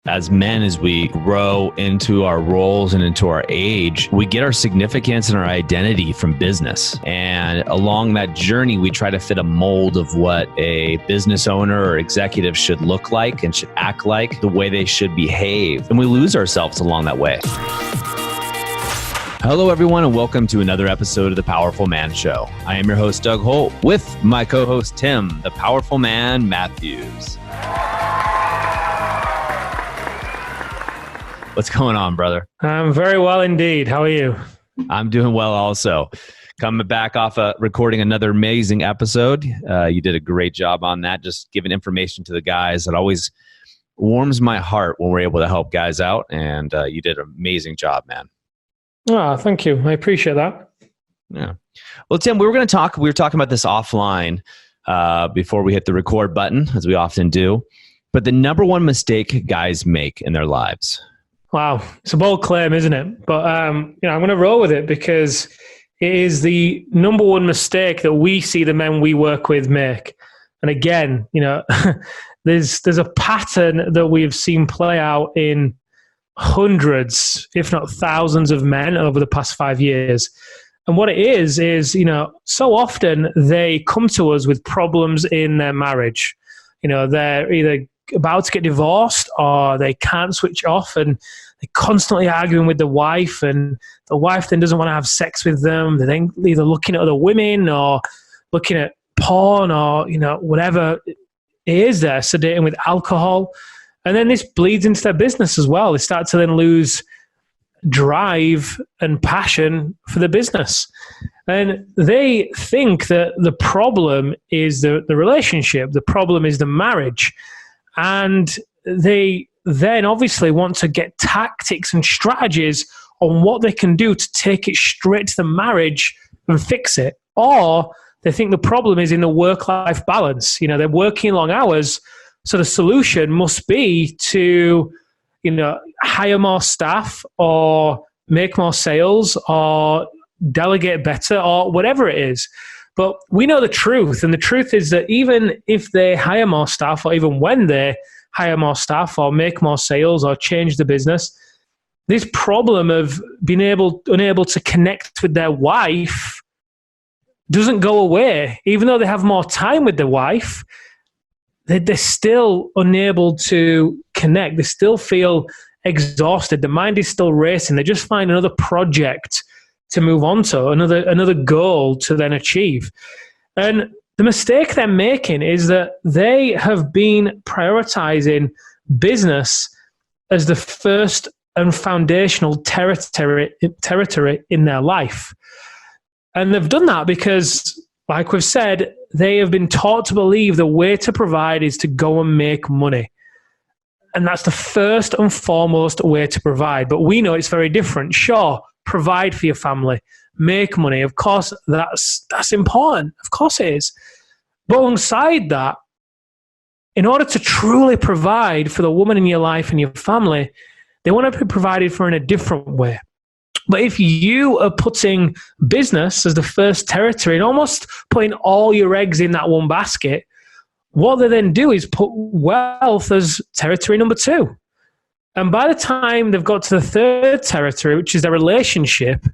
As men, as we grow into our roles and into our age, we get our significance and our identity from business. And along that journey, we try to fit a mold of what a business owner or executive should look like and should act like, the way they should behave. And we lose ourselves along that way. Hello, everyone, and welcome to another episode of The Powerful Man Show. I am your host, Doug Holt, with my co-host, Tim, the Powerful Man Matthews. What's going on, brother? I'm very well indeed. How are you? I'm doing well also. Coming back off recording another amazing episode. You did a great job on that, just giving information to the guys. It always warms my heart when we're able to help guys out, and you did an amazing job, man. Oh, thank you. I appreciate that. Yeah. Well, Tim, we were talking about this offline before we hit the record button, as we often do. But the number one mistake guys make in their lives. Wow. It's a bold claim, isn't it? But I'm going to roll with it because it is the number one mistake that we see the men we work with make. And again, there's a pattern that we've seen play out in hundreds, if not thousands of men over the past 5 years. And what it is, so often they come to us with problems in their marriage. They're either about to get divorced or they can't switch off and they're constantly arguing with the wife, and the wife then doesn't want to have sex with them. They're then either looking at other women or looking at porn or, whatever it is, they're sedating with alcohol. And then this bleeds into their business as well. They start to then lose drive and passion for the business. And they think that the problem is the relationship. The problem is the marriage. And they then obviously want to get tactics and strategies on what they can do to take it straight to the marriage and fix it. Or they think the problem is in the work-life balance. They're working long hours, so the solution must be to, hire more staff or make more sales or delegate better or whatever it is. But we know the truth, and the truth is that even if they hire more staff, or even when they hire more staff or make more sales or change the business, this problem of being unable to connect with their wife doesn't go away. Even though they have more time with their wife, they're still unable to connect. They still feel exhausted. The mind is still racing. They just find another project to move on to, another goal to then achieve. And the mistake they're making is that they have been prioritizing business as the first and foundational territory in their life. And they've done that because, like we've said, they have been taught to believe the way to provide is to go and make money. And that's the first and foremost way to provide. But we know it's very different. Sure, provide for your family, make money. Of course, that's important. Of course it is. But alongside that, in order to truly provide for the woman in your life and your family, they want to be provided for in a different way. But if you are putting business as the first territory and almost putting all your eggs in that one basket, what they then do is put wealth as territory number 2. And by the time they've got to the third territory, which is their relationship,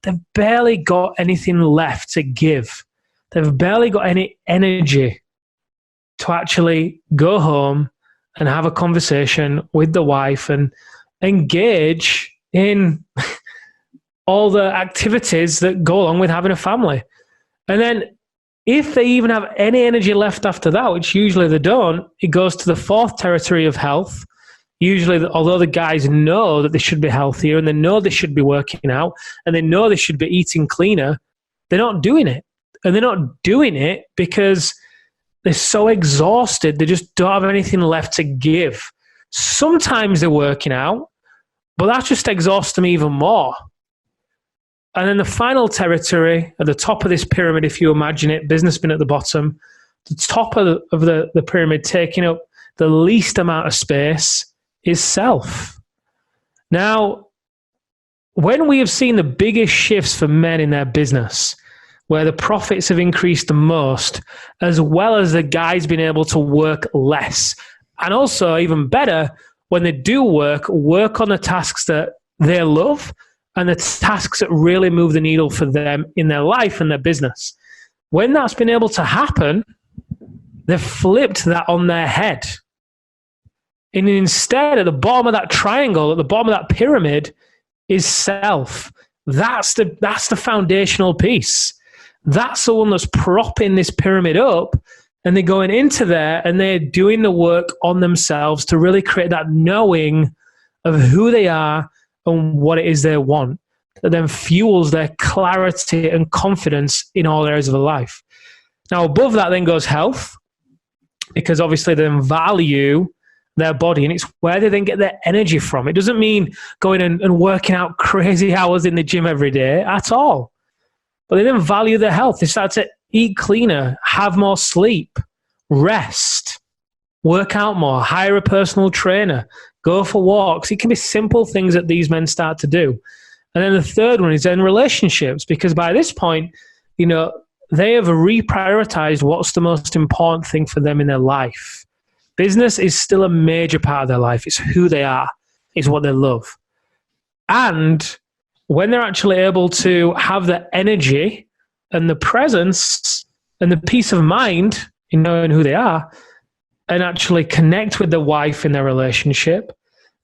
they've barely got anything left to give. They've barely got any energy to actually go home and have a conversation with the wife and engage in all the activities that go along with having a family. And then if they even have any energy left after that, which usually they don't, it goes to the fourth territory of health. Usually, although the guys know that they should be healthier and they know they should be working out and they know they should be eating cleaner, they're not doing it. And they're not doing it because they're so exhausted, they just don't have anything left to give. Sometimes they're working out, but that just exhausts them even more. And then the final territory, at the top of this pyramid, if you imagine it, businessmen at the bottom, the top of the pyramid taking up the least amount of space is self. Now, when we have seen the biggest shifts for men in their business, where the profits have increased the most, as well as the guys being able to work less, and also even better, when they do work on the tasks that they love and the tasks that really move the needle for them in their life and their business. When that's been able to happen, they've flipped that on their head. And instead, at the bottom of that triangle, at the bottom of that pyramid, is self. That's the foundational piece. That's the one that's propping this pyramid up. And they're going into there and they're doing the work on themselves to really create that knowing of who they are and what it is they want. That then fuels their clarity and confidence in all areas of their life. Now, above that then goes health, because obviously they then value their body, and it's where they then get their energy from. It doesn't mean going and working out crazy hours in the gym every day at all. But they then value their health. They start to eat cleaner, have more sleep, rest, work out more, hire a personal trainer, go for walks. It can be simple things that these men start to do. And then the third one is then relationships, because by this point, you know, they have reprioritized what's the most important thing for them in their life. Business is still a major part of their life. It's who they are. It's what they love. And when they're actually able to have the energy and the presence and the peace of mind in knowing who they are and actually connect with their wife in their relationship,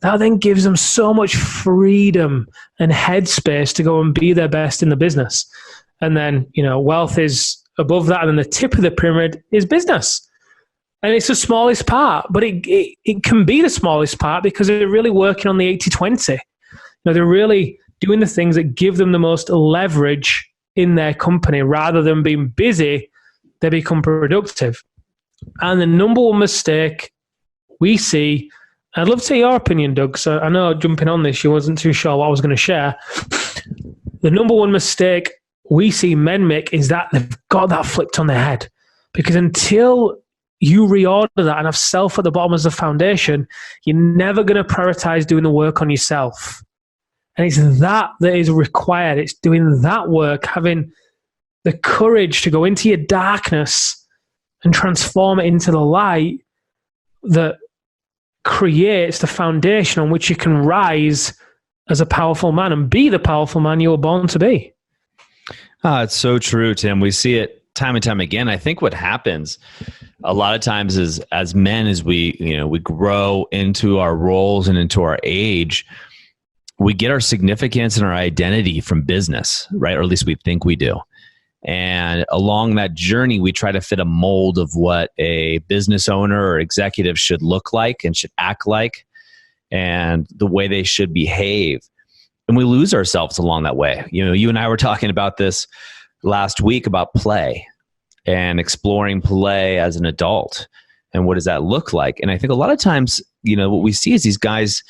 that then gives them so much freedom and headspace to go and be their best in the business. And then, you know, wealth is above that, and then the tip of the pyramid is business. And it's the smallest part, but it can be the smallest part because they're really working on the 80-20. You know, they're really doing the things that give them the most leverage in their company. Rather than being busy, they become productive. And the number one mistake we see, I'd love to hear your opinion, Doug. So I know jumping on this, you wasn't too sure what I was going to share. The number one mistake we see men make is that they've got that flipped on their head. Because until you reorder that and have self at the bottom as the foundation, you're never going to prioritize doing the work on yourself. And it's that is required. It's doing that work, having the courage to go into your darkness and transform it into the light that creates the foundation on which you can rise as a powerful man and be the powerful man you were born to be. It's so true, Tim. We see it time and time again. I think what happens a lot of times is, as men, as we grow into our roles and into our age, we get our significance and our identity from business, right? Or at least we think we do. And along that journey, we try to fit a mold of what a business owner or executive should look like and should act like, and the way they should behave. And we lose ourselves along that way. You know, you and I were talking about this last week about play and exploring play as an adult. And what does that look like? And I think a lot of times, you know, what we see is these guys,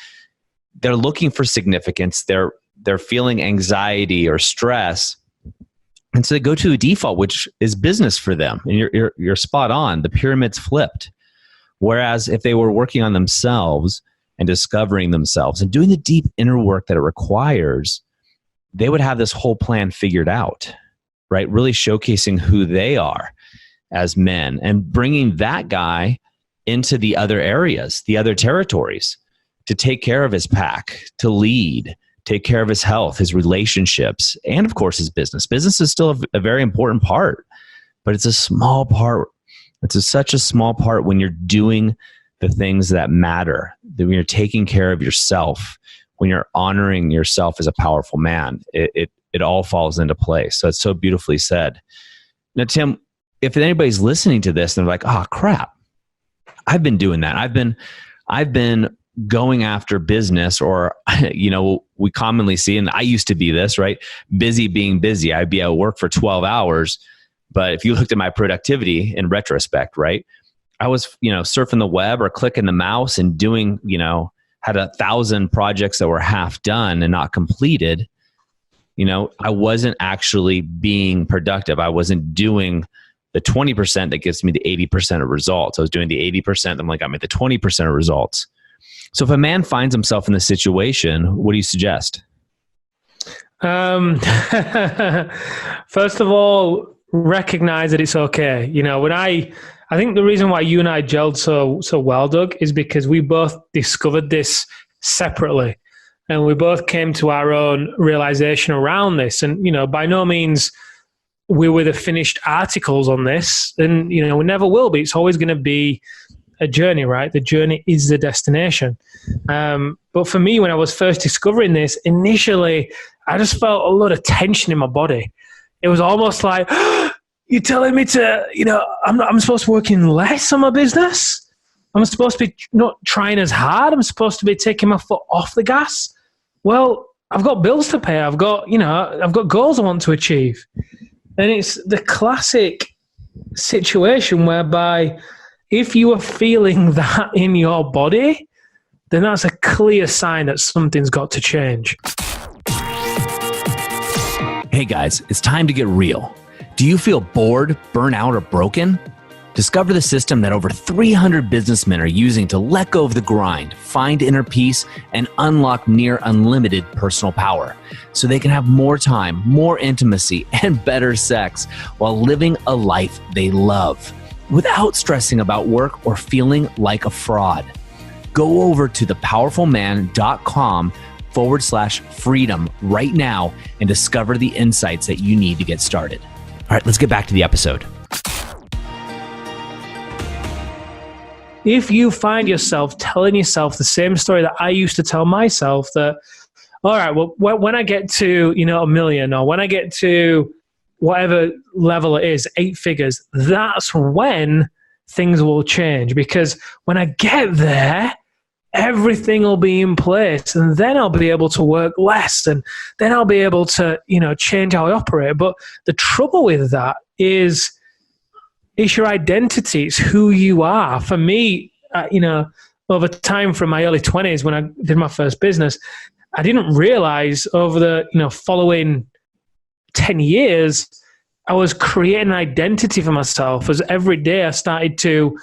they're looking for significance. They're feeling anxiety or stress. And so they go to a default, which is business for them. And you're spot on. The pyramid's flipped. Whereas if they were working on themselves and discovering themselves and doing the deep inner work that it requires, they would have this whole plan figured out, right? Really showcasing who they are as men and bringing that guy into the other areas, the other territories, to take care of his pack, to lead, take care of his health, his relationships, and of course his business. Business is still a very important part, but it's a small part. It's such a small part when you're doing the things that matter, that when you're taking care of yourself, when you're honoring yourself as a powerful man, it all falls into place. So it's so beautifully said. Now, Tim, if anybody's listening to this and they're like, oh crap, I've been doing that. I've been going after business, or, you know, we commonly see, and I used to be this, right? Busy being busy. I'd be at work for 12 hours. But if you looked at my productivity in retrospect, right? I was, you know, surfing the web or clicking the mouse and doing, you know, had 1,000 projects that were half done and not completed. You know, I wasn't actually being productive. I wasn't doing the 20% that gives me the 80% of results. I was doing the 80%. I'm like, I'm at the 20% of results. So if a man finds himself in this situation, what do you suggest? First of all, recognize that it's okay. You know, when I I think the reason why you and I gelled so well, Doug, is because we both discovered this separately. And we both came to our own realization around this. And, by no means we were the finished articles on this. And, we never will be. It's always going to be a journey, right? The journey is the destination. But for me, when I was first discovering this, initially, I just felt a lot of tension in my body. It was almost like, you're telling me to, I'm supposed to be working less on my business? I'm supposed to be not trying as hard? I'm supposed to be taking my foot off the gas? Well, I've got bills to pay. I've got goals I want to achieve. And it's the classic situation whereby if you are feeling that in your body, then that's a clear sign that something's got to change. Hey guys, it's time to get real. Do you feel bored, burnt out, or broken? Discover the system that over 300 businessmen are using to let go of the grind, find inner peace, and unlock near unlimited personal power so they can have more time, more intimacy, and better sex while living a life they love without stressing about work or feeling like a fraud. Go over to thepowerfulman.com/freedom right now and discover the insights that you need to get started. All right, let's get back to the episode. If you find yourself telling yourself the same story that I used to tell myself, that, all right, well, when I get to, $1 million, or when I get to whatever level it is, 8 figures, that's when things will change. Because when I get there, everything will be in place, and then I'll be able to work less, and then I'll be able to, change how I operate. But the trouble with that is, it's your identity. It's who you are. For me, over time from my early 20s when I did my first business, I didn't realize over the following 10 years, I was creating an identity for myself. As every day I started to,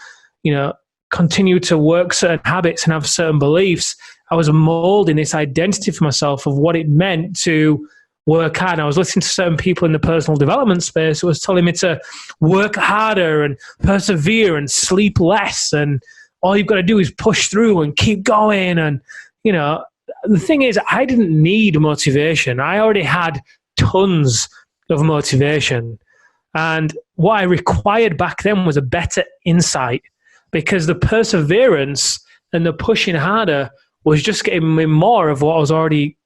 continue to work certain habits and have certain beliefs, I was molding this identity for myself of what it meant to work hard. And I was listening to certain people in the personal development space who was telling me to work harder and persevere and sleep less. And all you've got to do is push through and keep going. And, the thing is, I didn't need motivation. I already had tons of motivation. And what I required back then was a better insight, because the perseverance and the pushing harder was just getting me more of what I was already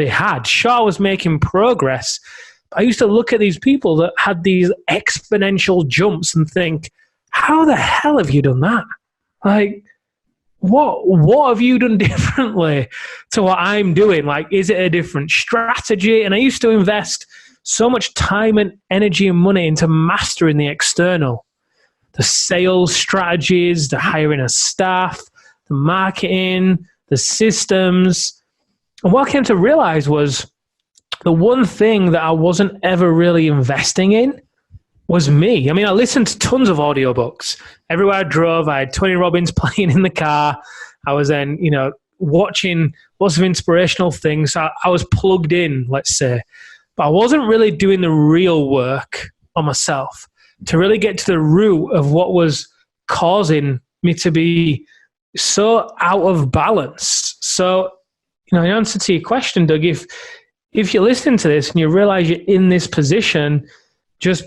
had. Sure, I was making progress. I used to look at these people that had these exponential jumps and think, how the hell have you done that? Like, what have you done differently to what I'm doing? Like, is it a different strategy? And I used to invest so much time and energy and money into mastering the external, the sales strategies, the hiring of staff, the marketing, the systems. And what I came to realize was the one thing that I wasn't ever really investing in was me. I mean, I listened to tons of audiobooks. Everywhere I drove, I had Tony Robbins playing in the car. I was then, watching lots of inspirational things. I was plugged in, let's say. But I wasn't really doing the real work on myself to really get to the root of what was causing me to be so out of balance. So, in answer to your question, Doug, if you're listening to this and you realize you're in this position, just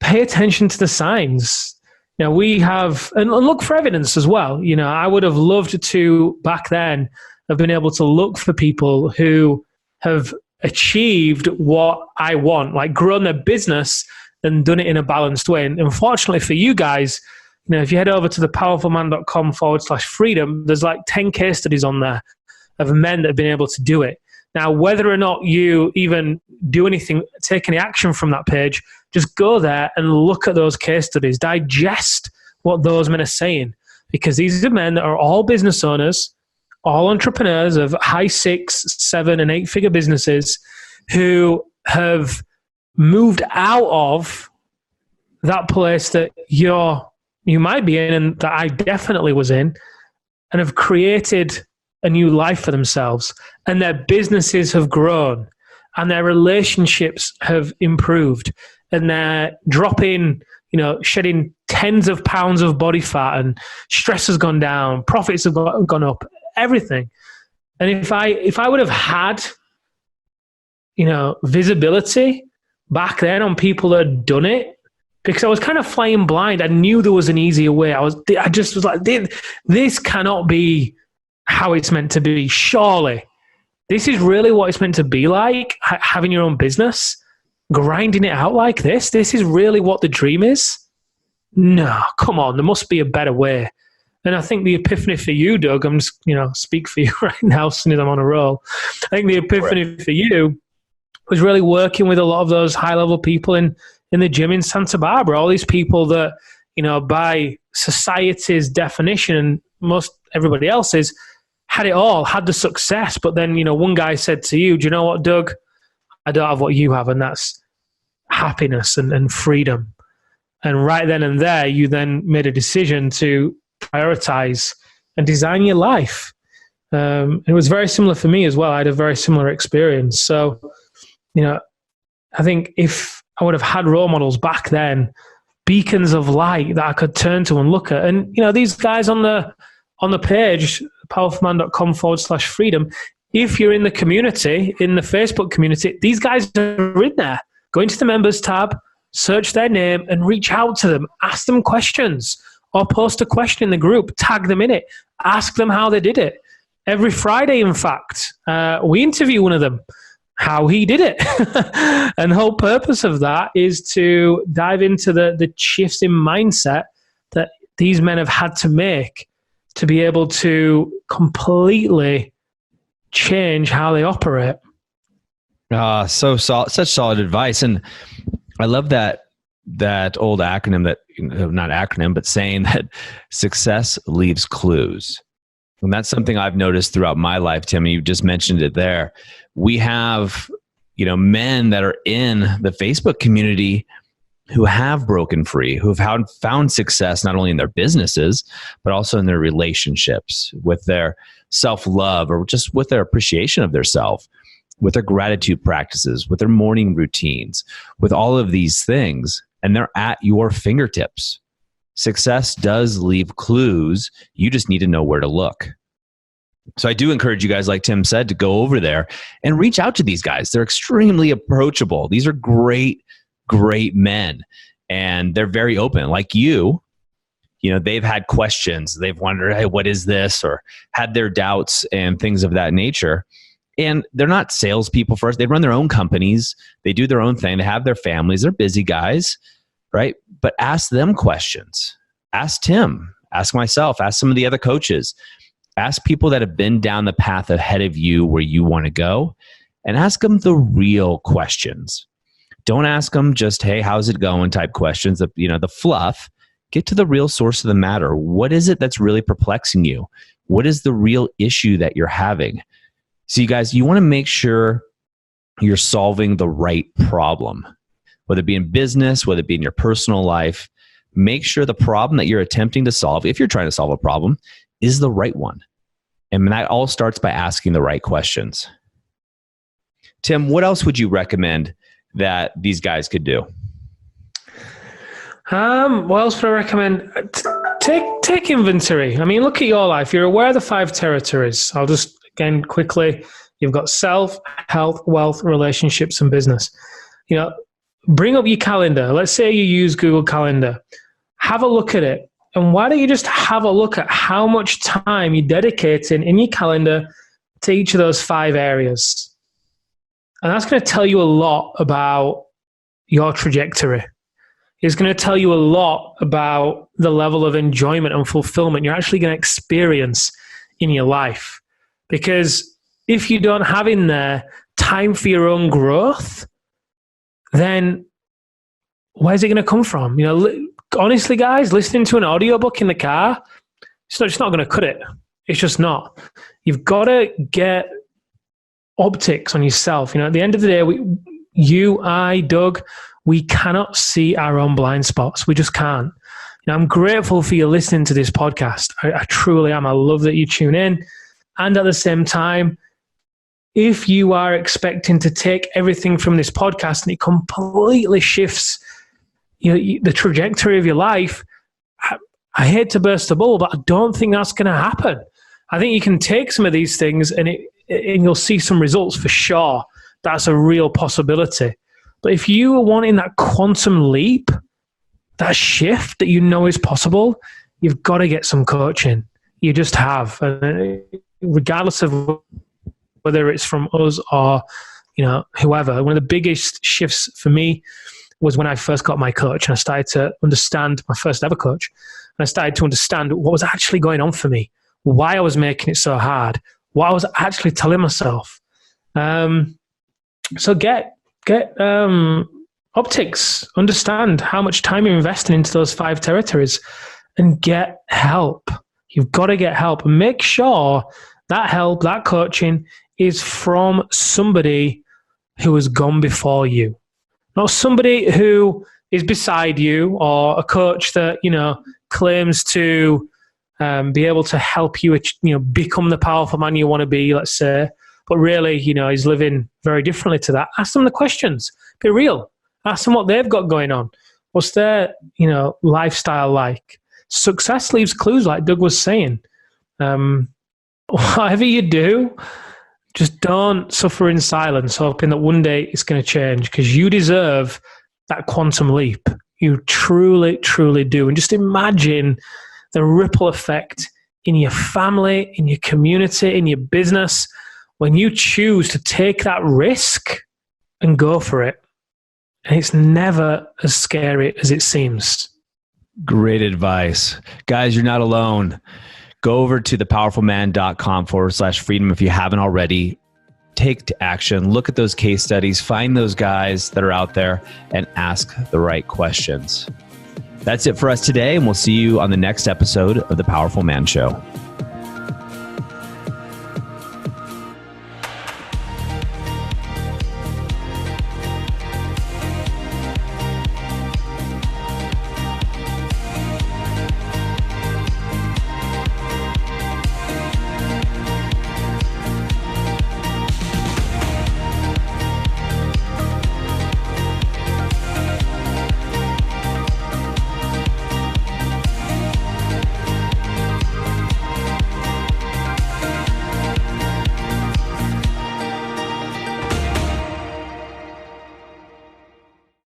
pay attention to the signs. We have, and look for evidence as well. I would have loved to, back then, have been able to look for people who have achieved what I want, like grown their business and done it in a balanced way. And unfortunately for you guys, if you head over to thepowerfulman.com/freedom, there's like 10 case studies on there of men that have been able to do it. Now, whether or not you even do anything, take any action from that page, just go there and look at those case studies, digest what those men are saying, because these are men that are all business owners, all entrepreneurs of high 6, 7, and 8-figure businesses who have moved out of that place that you might be in and that I definitely was in, and have created a new life for themselves, and their businesses have grown and their relationships have improved, and they're dropping shedding tens of pounds of body fat, and stress has gone down, profits have gone up, everything. And if I would have had, visibility back then on people that had done it, because I was kind of flying blind. I knew there was an easier way. I just was like, this cannot be how it's meant to be. Surely this is really what it's meant to be like, having your own business, grinding it out like this. This is really what the dream is. No, come on. There must be a better way. And I think the epiphany for you, Doug, I'm just, speak for you right now, since I'm on a roll. I think the epiphany for you was really working with a lot of those high-level people in the gym in Santa Barbara. All these people that, by society's definition and most everybody else's, had it all, had the success. But then, one guy said to you, do you know what, Doug? I don't have what you have, and that's happiness and freedom. And right then and there, you then made a decision to prioritize and design your life. It was very similar for me as well. I had a very similar experience. So, I think if I would have had role models back then, beacons of light that I could turn to and look at, and these guys on the page, powerfulman.com/freedom, if you're in the community, in the Facebook community, these guys are in there. Go into the members tab, search their name, and reach out to them. Ask them questions, or post a question in the group. Tag them in it. Ask them how they did it. Every Friday, in fact, we interview one of them, how he did it. And the whole purpose of that is to dive into the shifts in mindset that these men have had to make to be able to completely change how they operate. Such solid advice. And I love that old acronym, not acronym, but saying that success leaves clues. And that's something I've noticed throughout my life, Tim. You just mentioned it there. We have, men that are in the Facebook community who have broken free, who have found success not only in their businesses, but also in their relationships, with their self-love, or just with their appreciation of their self, with their gratitude practices, with their morning routines, with all of these things. And they're at your fingertips. Success does leave clues. You just need to know where to look. So I do encourage you guys, like Tim said, to go over there and reach out to these guys. They're extremely approachable. These are great men, and they're very open. Like you, they've had questions. They've wondered, hey, what is this? Or had their doubts and things of that nature. And they're not salespeople first. They run their own companies. They do their own thing. They have their families. They're busy guys, right? But ask them questions. Ask Tim. Ask myself. Ask some of the other coaches. Ask people that have been down the path ahead of you where you want to go, and ask them the real questions. Don't ask them just, hey, how's it going type questions, the fluff. Get to the real source of the matter. What is it that's really perplexing you? What is the real issue that you're having? So you guys, you want to make sure you're solving the right problem, whether it be in business, whether it be in your personal life. Make sure the problem that you're attempting to solve, if you're trying to solve a problem, is the right one. And that all starts by asking the right questions. Tim, what else would you recommend that these guys could do? What else would I recommend? Take inventory. I mean, look at your life. You're aware of the 5 territories. I'll just, again, quickly, you've got self, health, wealth, relationships, and business. Bring up your calendar. Let's say you use Google Calendar. Have a look at it. And why don't you just have a look at how much time you're dedicating in your calendar to each of those 5 areas? And that's going to tell you a lot about your trajectory. It's going to tell you a lot about the level of enjoyment and fulfillment you're actually going to experience in your life. Because if you don't have in there time for your own growth, then where's it going to come from? Honestly, guys, listening to an audiobook in the car, it's not going to cut it. It's just not. You've got to get optics on yourself. At the end of the day, Doug, we cannot see our own blind spots. We just can't. I'm grateful for you listening to this podcast. I truly am. I love that you tune in. And at the same time, if you are expecting to take everything from this podcast and it completely shifts the trajectory of your life, I hate to burst the bubble, but I don't think that's going to happen. I think you can take some of these things and you'll see some results for sure. That's a real possibility. But if you are wanting that quantum leap, that shift that you know is possible, you've got to get some coaching. You just have. And regardless of whether it's from us or, whoever. One of the biggest shifts for me was when I first got my coach and I started to understand, my first ever coach, and I started to understand what was actually going on for me, why I was making it so hard, what I was actually telling myself. So get optics, understand how much time you're investing into those 5 territories, and get help. You've got to get help, and make sure that help, that coaching is from somebody who has gone before you, not somebody who is beside you or a coach that, claims to be able to help you, become the powerful man you want to be, let's say, but really, he's living very differently to that. Ask them the questions. Be real. Ask them what they've got going on. What's their, lifestyle like? Success leaves clues, like Doug was saying. Whatever you do, just don't suffer in silence, hoping that one day it's going to change, because you deserve that quantum leap. You truly, truly do. And just imagine the ripple effect in your family, in your community, in your business, when you choose to take that risk and go for it. And it's never as scary as it seems. Great advice. Guys, you're not alone. Go over to thepowerfulman.com/freedom if you haven't already. Take action. Look at those case studies. Find those guys that are out there and ask the right questions. That's it for us today, and we'll see you on the next episode of The Powerful Man Show.